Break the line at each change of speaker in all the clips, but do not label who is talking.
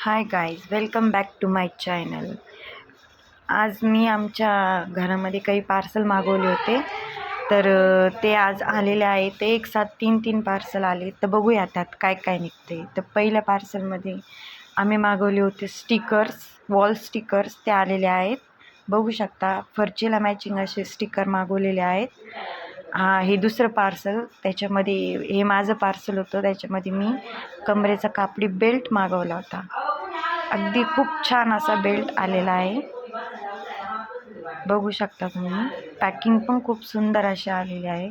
High guys, welcome back to my channel. आज मी आमच्या घरामध्ये काही पार्सल मागवले होते, तर ते आज आलेले आहे. ते एक साथ तीन पार्सल आले. तर बघूया त्यात काय काय निघते. तर पहिल्या पार्सलमध्ये आम्ही मागवले होते स्टिकर्स, वॉल स्टिकर्स. ते आलेले आहेत. बघू शकता, फरचीला मॅचिंग असे स्टिकर मागवलेले आहेत. हे दुसरं पार्सल. त्याच्यामध्ये हे माझं पार्सल होतं. त्याच्यामध्ये मी कमरेचा कापडी बेल्ट मागवला होता. अगदी खूप छान असा बेल्ट आलेला आहे. बघू शकता तुम्ही. पॅकिंग पण खूप सुंदर अशी आलेली आहे.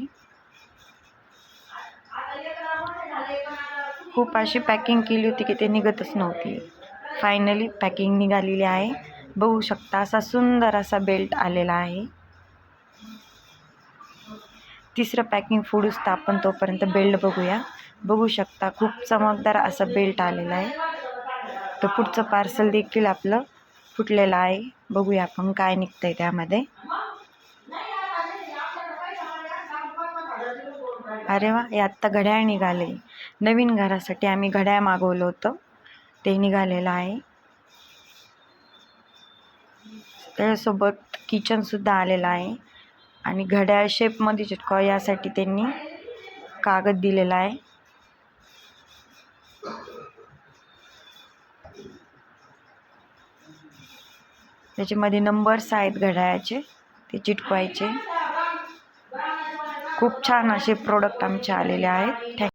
खूप अशी पॅकिंग केली होती की ते निघतच नव्हती. फायनली पॅकिंग निघालेली आहे. बघू शकता, असा सुंदर असा बेल्ट आलेला आहे. तिसरं पॅकिंग फोडूस तर आपण तोपर्यंत बेल्ट बघूया. बघू शकता, खूप चमकदार असा बेल्ट आलेला आहे. तर पुढचं पार्सल देखील आपलं फुटलेलं आहे. बघूया आपण काय निघतंय त्यामध्ये. अरे वा, हे आत्ता घड्याळ निघाले. नवीन घरासाठी आम्ही घड्याळ मागवलं होतं, ते निघालेलं आहे. त्याच्यासोबत किचनसुद्धा आलेलं आहे. आणि घड्याळ शेपमध्ये चिटकावं यासाठी त्यांनी कागद दिलेला आहे. त्याच्यामध्ये नंबर्स आहेत घड्याळाचे, ते चिटकवायचे. खूप छान असे प्रोडक्ट आमचे आलेले आहेत.